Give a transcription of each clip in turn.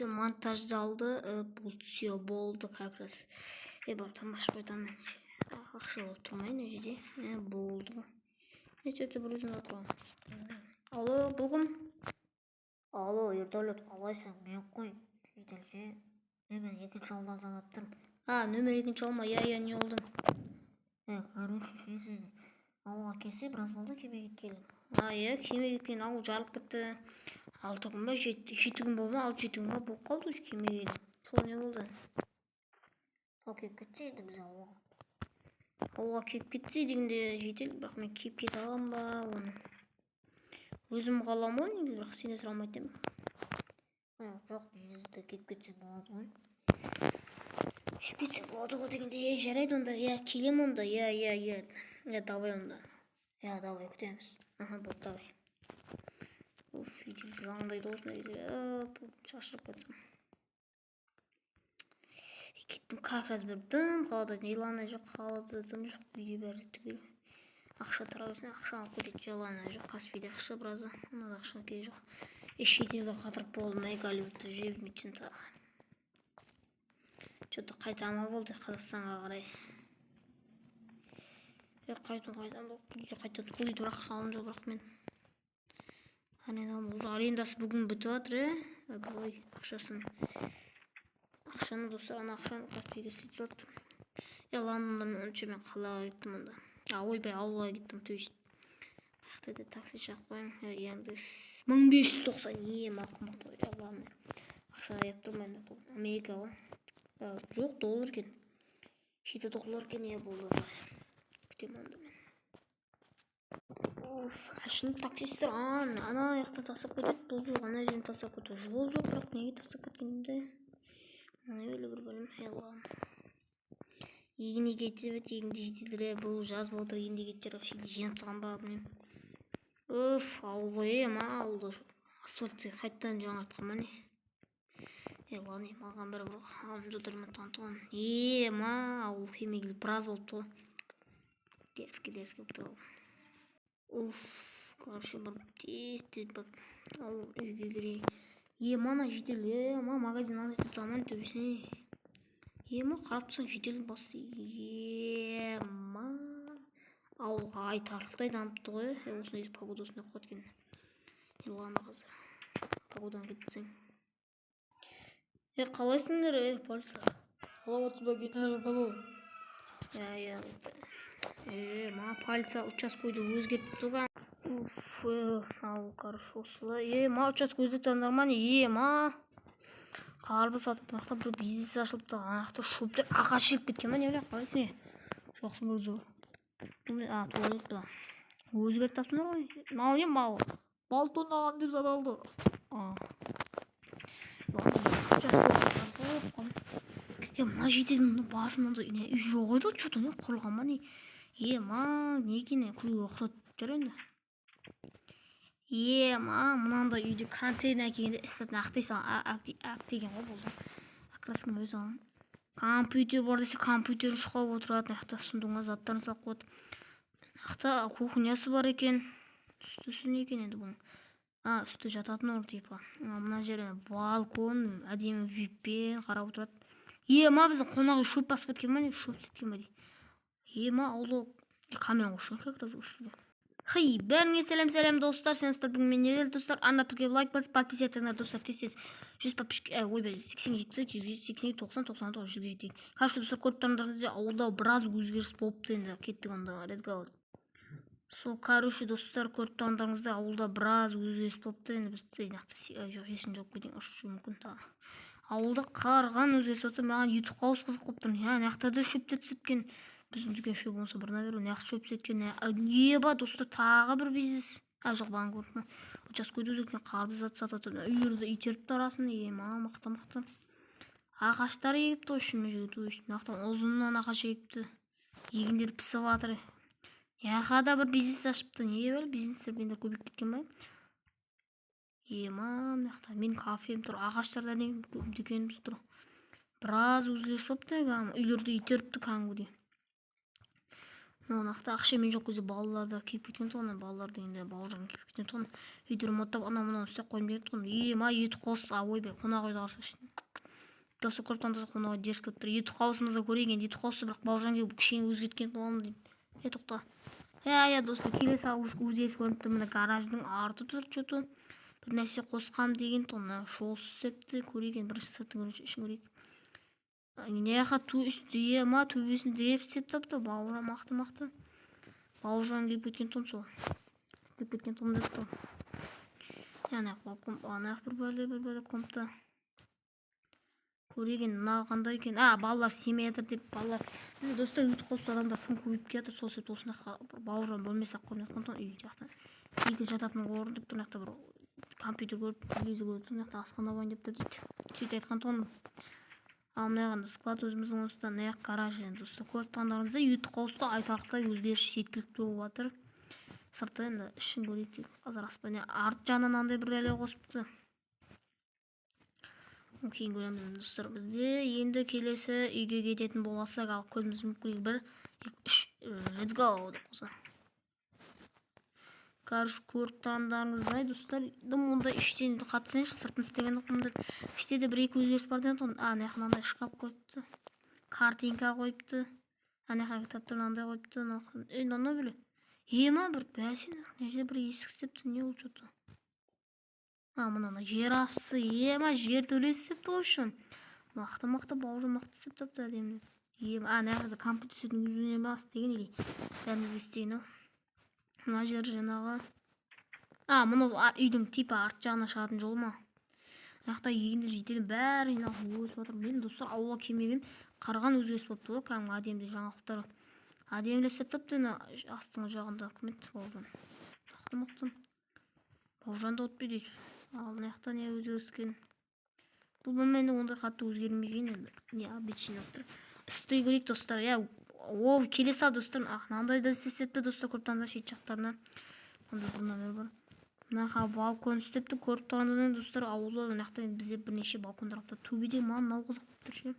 монтаждалды. Бұл все болды как раз. Бар тамаша айтамын. Ақша болып тұрмайын ол жерде. Болды. Что-то бір өзім отырамын. Алло, бүгін. Алло, Ердәулет, қалайсың? Мен қой. Жетелше. Мен екінші ауылдан звонап тұрмын. Нөмір екінші ауылма. Я не олдым. Короче, сен ауылға келсе біраз болды кемеге келдім. Кемеге кеткен ауыл жарылып кетті. 6 күн ба 7 күн болды ма? 6-7 күн ба болып қалды уже кемеге. Сол не болды? Сол келіп кетсе енді біз ауылға. Ауылға келіп кетсе дегенде жетел, бірақ мен келіп кете аламын ба оны? Өзім қаламын ғой негізі, бірақ сені сұрамайтын едім. Жоқ, негізі кетіп кетсе болады ғой. Кетіп кетсе болады ғой дегенде, жарайды онда. Келем онда. Давай онда. Давай күтеміз. Болды, давай. Жетел заңдайды осындай. Шашырып кетсем. Кеттім, как раз бір дым қалады. Елана жоқ, қалады, дым жоқ. Үйде бәрі түгел. Ақша тұрабесіне, ақша алып кетеді. Елана жоқ, Каспийде ақша біразы. Онда ақша кей жоқ. Шетелді қатырып болдым, Голливудты жебмейтін тағы. Что-то қайтама болды Қазақстанға қарай. Қайтам болды. Бұл үйді бірақ қалым жоқ, бірақ мен. Арендасы бүгін бітіп жатыр, Ой, ақшаны достар, ана ақшаны Каспийге істетіп жатыр. Лондондан önce мен қалаға кеттім онда. Ойбай, ауылға кеттім, то есть. Қаяқтайда такси шақпайын. Енді 1590 мақұмақты ғой. Ладно. Ақша аяп тұрмайын да бұл. Америка ғой. Жоқ, доллар екен. 7 доллар екен, болды. Күтем онда мен. Шын таксистер ана яқтан тастап кетеді. Бұл жоқ, ана жерден тастап кетеді. Жол жоқ, бірақ неге тастап кеткенде? Öyle bir bölüm yalan. Егіне кетіп, егінде жетілдіре, бұл жаз болдыр, егінде кетер, өкшеде жеңіп тұрған ба, білмеймін. Ауылға ауылда асфальтты қайттан жаңартқан ма не? Ладно, маған бір қалым жұдырма тантуған. Ауыл кемегілі біраз болды ғой. Дерске болып тұр. Короче, бір тез бір үйге кірейін. Мана жетел, магазин алып деп заман төбесіне. Қарап тұрсаң жетелдің басы. Ауылға айтарлықтай дамыпты ғой. Осындай погода осындай қуат екен. Ладно қазір. Погодадан кетпесең. Қалайсыңдар, полиция? Қалап отыр ба генерал Голов? Полиция участкойды өзгертіп тұрған. Короче, осылай. Участок өзгертіп нормально. Қарбы сатып, мақта бір бизнес ашылыпты. Анақта шөптер ағаш жеп кеткен ма, не білем, қалайсың? Жоқсың бір өзі. Туалет ба. Өзгертіп таптыңдар ғой. Мынау не мал? Мал тонаған деп задалды. Мына жетелдің басынан үй жоқ еді, что-то не құрылған ма не? Не екен, құлы рұқсат жүр енді. Мынандай үйде контейнер әкелгенде істетін әктеген ғой болды. Акрасын өзі алын. Компьютер бар десе, компьютерін шұқап отырады. Аяқта сұндыңа заттарын салып қойды. Аяқта кухнясы бар екен. Үстісі не екен енді бұның? Үсті жататын ор типа. Мына жері балкон, әдемі виппен қарап отырады. Біздің қонағы шөп басып кеткен ма не? Шөп сеткен ма дейді. Аулы камера қойшын как раз ұшырды. Бәріңе сәлем достар, сеніздер бүгін мен недел достар, ана түрге лайк басып, подписывайтыңдар достар, тез 100 подписчик, 87, 80, 90, 99, 100 жетейік. Короче, достар, көріп тұрғандарыңызда ауылда біраз өзгеріс болыпты енді, кеттік онда, разговор. Короче, достар, көріп тұрғандарыңызда ауылда біраз өзгеріс болыпты, енді біз жоқ, есін жоқ кетейін, ұшышы мүмкін тағы. Ауылда қарған өзгеріс болыпты, маған YouTube қауыз қызық болып тұр, наяқтарда шөптер түсіпкен. Біздің дүкен шөп болса біріне беру, наяқ шөп сеткен. Достар, тағы бір бизнес. Жоқ, бағын көріп ма? Участкойды өзектен қарбыз зат сатып отыр. Үйлерді итеріп тарасын. Мақта. Ағаштар егіпті үшін жігіт. Мақтан ұзыннан ағаш егіпті. Егіндер пісіп жатыр. Яқада бір бизнес ашыпты. Не бәл бизнестер бендер көбейіп кеткен бай? Мен кафем тұр. Ағаштарда дүкеніміз тұр. Біраз өзгеріс болыпты. Үйлерді итеріпті кәдімгідей. Мынақта ақшамен жоқ кезде балаларды киіп кеткен тұғын, балалар дегенде бауыржан киіп кеткен тұғын. Үйді ремонттап анау-мынау істеп қойып берген тұғын. Ет қос, ойбай, қонақ үйді қарсы досы көріп таңдаса қонақ үй дерс көріп тұр. Ет қауысымызда көреген, ет қауысы бірақ бауыржан келіп кішкене өзгерткен боламын дейді. Тоқта. Достар, келесі өзгеріс көрініп тұр. Мына гараждың арты тұр, что-то бір нәрсе қосқам деген тұғын. Жол істепті, көреген бірінші сыртын көрінші ішін көрейік. Неға төбесін деп істеп тапты, бауыржан мақты. Бауыржан келіп кеткен тұғын сол. Келіп кеткен тұғын деп тұр. Анақ бір бәле комта. Көреген, мына қандай екен. Балалар семей жатыр деп, балалар. Біз достар үйді қосты адамдар тым көбейіп кетті, сол себепті осында бауыржан бөлмесе қойып жатқан тұғын үй жақта. Екі жататын орын деп тұр, бір компьютер көріп, телевизор көріп тұр, асхана болайын деп тұр дейді. Сөйтіп айтқан тұғын. Ал мынаған склад өзіміздің осыдан гараж енді достар. Көріп тұрғандарыңыздай үйді қосты айтарлықтай өзгеріс жеткілікті болып жатыр. Сырты енді ішін көрейік деп қазір аспан. Арт жағынан андай бір әле қосыпты. Кейін көреміз достар. Бізде енді келесі үйге кететін боласақ, ал көзіміз мүмкін 1, 2, 3, let's go деп қоса. Көріп тұрғандарыңыздай достар, мұнда іштен қатысыншы сыртын істеген ұқымды. Іште де 1-2 өзгеріс бар деген тұғын. Наяқынандай шкаф қойыпты. Картинка қойыпты. Наяқын кітаптарын андай қойыпты. Нана біле. Бір бәсен. Неже бір есік істепті. Не ол что-то. Мынаны жер асты. Жер төлесі істепті ойшын. Мақты бауыржан мақты істеп тапты әдемі. Наяқында компьютер істейтін өзіне бас деген елей. Бәріміз істейін. Мына жер жаңағы. Мұны үйдің типі арт жағына шығатын жол ма? Аяқта егінді жетелі бәрі өзіп отыр. Мен достар ауылға келмеген қарған өзгеріс болыпты ғой. Кәдімгі әдемі жаңалықтар. Әдемілеп істеп тапты. Астыңғы жағында қызмет бауыржан. Мықты. Бауыржан да отпайды. Ал аяқта не өзгеріскен? Бұл бөлмені ондай қатты өзгермеген енді. Не обычный отыр. Үсті көрейік достар. Ол келесі достар. Мынандай да істепті достар көріп шет жақтарына. Онда бір номер бар. Мынаға балкон істепті көріп тұрғандарыңыздай достар. Ауылы мынақта бізде бірнеше балкондар апты. Төбеде мынау қызық болып тұр ше.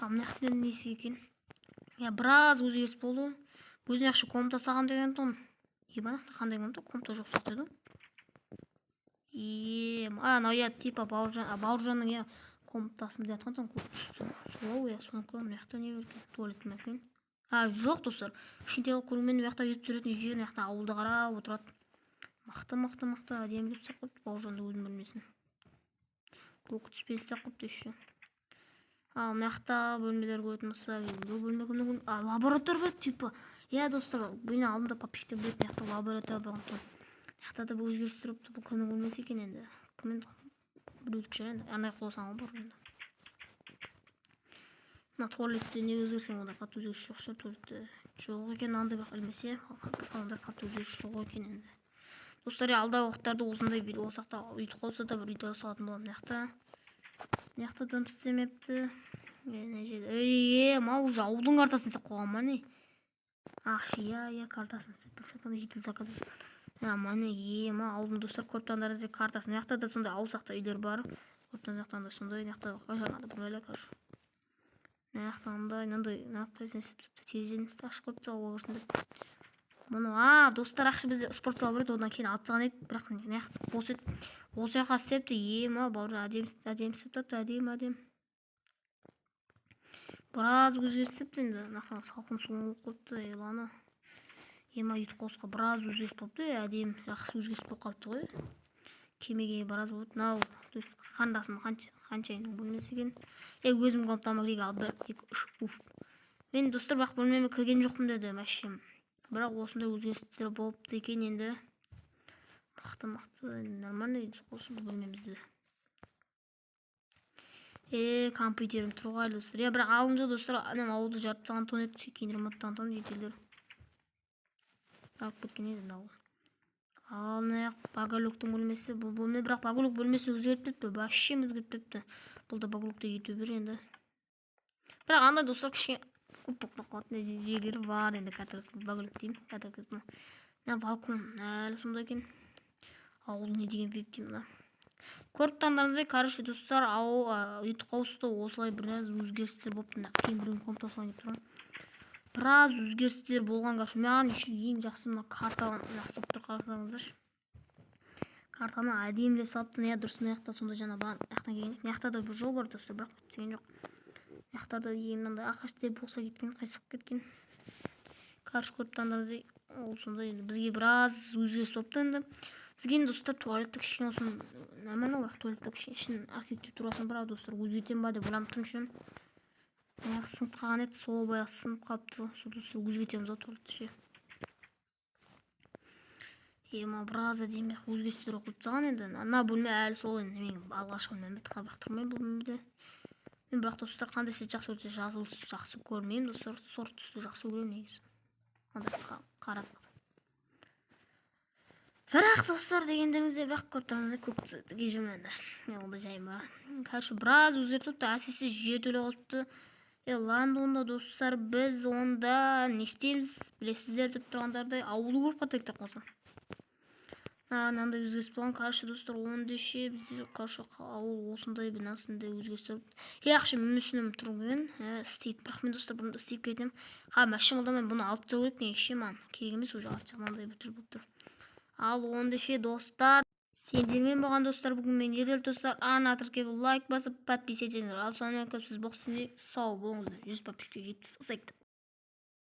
Мынақта несі екен? Біраз өзгеріс болды. Өзіне ақша комната саған деген тұғын. Мынақта қандай комната? Комната жоқ сақтайды. Типа бауыржанның комнатасын деп жатқан тұғын. Соңғы мынақта не берген? Туалет мәкен. Жоқ достар. Кішкентайлық көріңмен мынақта ет түсіретін жер, мынақта ауылды қарап отырады. Мықты әдемілеп істеп қойыпты бауыржанды өзінің бөлмесін. Көк түспен істеп қойыпты еще. Мынақта бөлмелер көретін болсақ, бұл бөлме кімнің? Лаборатор бар типа. Достар, бұны алдында папиктер білетін мынақта лаборатор болған тұғын. Мынақта да бұл өзгеріс тұрыпты. Бұл кімнің бөлмесі екен енді. Кімнің біреудік жер енді. Арнайы қолсаңы бар енді. Мына туалетте не өзгерсең, онда қатты өзгеріс жоқ ше. Туалетте жоқ екен, андай бірақ ілмесе, басқаларында қатты өзгеріс жоқ екен енді. Достар, алдағы уақыттарда осындай видео болсақ та, үйді қосса да бір видео салатын боламын. Мынақта дым істемепті. Уже ауылдың картасын істеп қойған ма не? Картасын істеп жатқанда жедел заказ. Ауылдың достар көріп тұрғандарыңыздай картасын. Мынақта да сондай ауылсақта үйлер бар. Көріп тұрғандарыңыздай сондай. Мынақта қашанады бір бәле кажу. Мынақта телевизорын ашып қойыпты ауыл көрсін деп. Достар, ақшы бізде спорт зал бар еді, одан кейін алып тастаған едік, бірақ мынақта бос еді. Осы жаққа істепті. Бауыржан әдемі істеп тапты, әдемі. Біраз өзгеріс істепті енді. Мынақта салқын суын болып қойыпты, еланы. Үйді қосқа біраз өзгеріс болыпты, әдемі, жақсы өзгеріс болып қалыпты ғой. Кемеге біраз болды. Мынау қандасым қаншайымның бөлмесі екен. Өзім комнатама кірейік, ал 1, 2, 3. Мен достар бірақ бөлмеме кірген жоқпын деді мәшем. Бірақ осындай өзгерістер болыпты екен енді. Мықты, нормально осы бөлмемізді. Компьютерім тұрғайлы достар. Бірақ алынжы достар, ауылды жарып тастаған тон еді, кейін ремонттан жетелдер. Жарып кеткен еді ауыл. Ал Багалюктың бөлмесі, бұл бөлме, бірақ Багалюк бөлмесін өзгертіпті, башем өзгертіпті. Бұл да Багалюкта ютубер енді. Бірақ андай достар кішкене көп боқтақ қуатын жерлері бар енді. Багалюк деймін. Балкон әлі сонда екен. Ауыл не деген веб деймін. Көріп тұрғандарыңыздай, короче достар, үйді қосты осылай біраз өзгерістер болыпты. Кейін біреудің комнатасы ойнап тұрған. біраз өзгерістер болғанға шү маған еще ең жақсы мына картаны жақсы болып тұр, қарасаңыздаршы. Картаны әдемілеп салыпты. иә дұрыс, мына жақта сонда жаңа жақтан келген. мына жақта да бір жол бар достар, бірақ біткен жоқ. мына жақтарда мынандай ағаштар болса кеткен, қисық кеткен. Короче, көріп тұрғандарыңыздай ол сонда енді бізге біраз өзгеріс болыпты. енді бізге енді достар туалетті кішкене болсын нормально, бірақ туалетті кішкене ішін архитектурасын біраз достар өзгертемін ба деп ойланып тұрмын ше. Баяғы сынып қалған еді, сол баяғы сынып қалып тұр, сол достар өзгертеміз ау туалетті ше. Мына біраз әдемі өзгерістер оқылып тастаған. енді ана бөлме әлі сол енді менің алғашқы бөлмем, бірақ тұрмаймын бұл бөлмеде. мен бірақ достар қандай сіз жақсы көрсе жасыл жақсы көрмеймін достар, сор түсті жақсы көремін негізі. андай қара. бірақ достар дегендеріңізде бірақ көріп тұрғаныңыздай көк түсті кешірім енді ол да жайым бар. Короче, біраз өзгертіпті, әсіресе жертөле қосыпты. Лондонда достар біз онда не істейміз білесіздер деп тұрғандардай ауылы көріп қайтайық деп қойсам. Мынандай өзгеріс болған. Короче достар, онда ше бізде ауыл осындай бинасында өзгерістер. Ақша мен түсінемін тұрген істейді, бірақ мен достар бұны істеп кетемін. Машин алда мен бұны алып тастау керек, неге ше маған керек емес, уже арт жағынан бір түр болып тұр. Ал онда ше достар, сендермен болған достар, бүгін мен ертелі достар ана тіркеп лайк басып подписывайтыңыздар. Ал сонымен көп сіз боксында сау болыңыздар. 100 подписчикке жеткізсек.